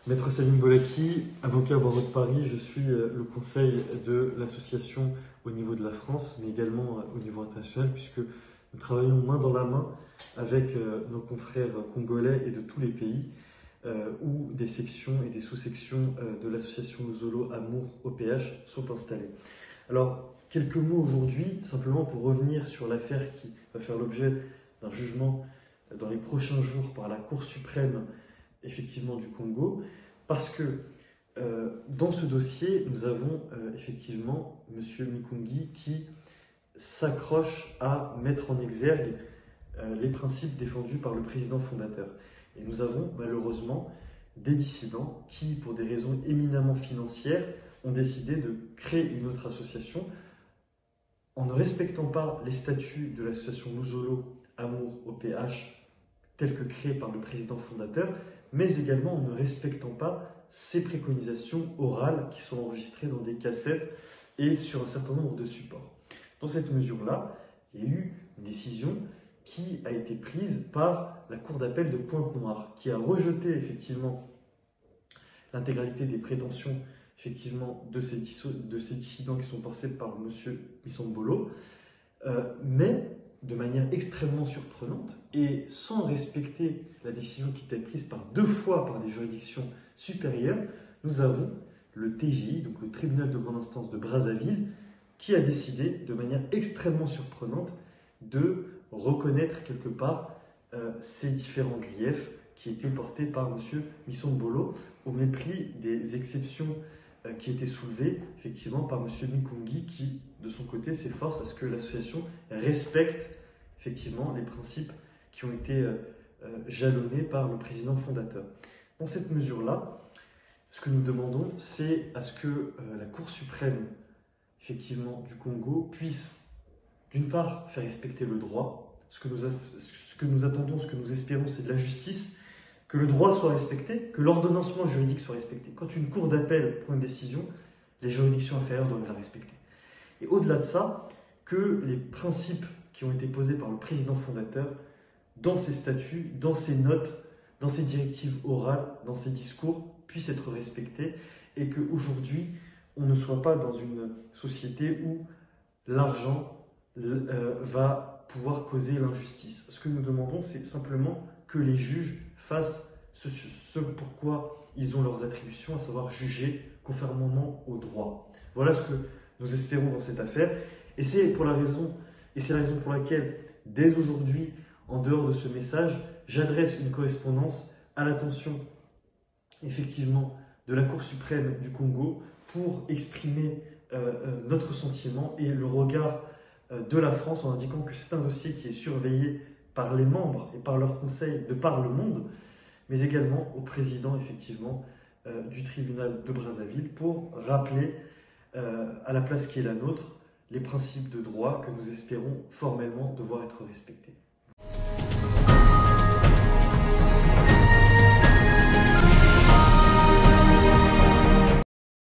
Maître Salim Bolaki, avocat au barreau de Paris, je suis le conseil de l'association au niveau de la France, mais également au niveau international, puisque nous travaillons main dans la main avec nos confrères congolais et de tous les pays, où des sections et des sous-sections de l'association Luzolo Amour OPH sont installées. Alors, quelques mots aujourd'hui, simplement pour revenir sur l'affaire qui va faire l'objet d'un jugement dans les prochains jours par la Cour suprême effectivement du Congo, parce que dans ce dossier, nous avons effectivement M. Mikungi qui s'accroche à mettre en exergue les principes défendus par le président fondateur. Et nous avons malheureusement des dissidents qui, pour des raisons éminemment financières, ont décidé de créer une autre association en ne respectant pas les statuts de l'association Luzolo Amour OPH tels que créés par le président fondateur, mais également en ne respectant pas ces préconisations orales qui sont enregistrées dans des cassettes et sur un certain nombre de supports. Dans cette mesure-là, il y a eu une décision qui a été prise par la Cour d'appel de Pointe-Noire, qui a rejeté effectivement l'intégralité des prétentions effectivement de ces dissidents qui sont portés par M. Misombolo, mais de manière extrêmement surprenante et sans respecter la décision qui était prise par deux fois par des juridictions supérieures, nous avons le TGI, donc le tribunal de grande instance de Brazzaville, qui a décidé de manière extrêmement surprenante de reconnaître quelque part ces différents griefs qui étaient portés par M. Misombolo au mépris des exceptions qui étaient soulevées effectivement par M. Mikungi qui, de son côté, s'efforce à ce que l'association respecte effectivement les principes qui ont été jalonnés par le président fondateur. Dans cette mesure-là, ce que nous demandons, c'est à ce que la Cour suprême effectivement du Congo puisse, d'une part, faire respecter le droit. Ce que nous attendons, ce que nous espérons, c'est de la justice, que le droit soit respecté, que l'ordonnancement juridique soit respecté. Quand une cour d'appel prend une décision, les juridictions inférieures doivent la respecter. Et au-delà de ça, que les principes qui ont été posés par le président fondateur, dans ses statuts, dans ses notes, dans ses directives orales, dans ses discours, puissent être respectés et qu'aujourd'hui, on ne soit pas dans une société où l'argent va pouvoir causer l'injustice. Ce que nous demandons, c'est simplement que les juges fassent ce pourquoi ils ont leurs attributions, à savoir juger conformément au droit. Voilà ce que nous espérons dans cette affaire. Et c'est la raison pour laquelle, dès aujourd'hui, en dehors de ce message, j'adresse une correspondance à l'attention, effectivement, de la Cour suprême du Congo pour exprimer notre sentiment et le regard de la France en indiquant que c'est un dossier qui est surveillé par les membres et par leurs conseils de par le monde, mais également au président, effectivement, du tribunal de Brazzaville pour rappeler à la place qui est la nôtre les principes de droit que nous espérons formellement devoir être respectés.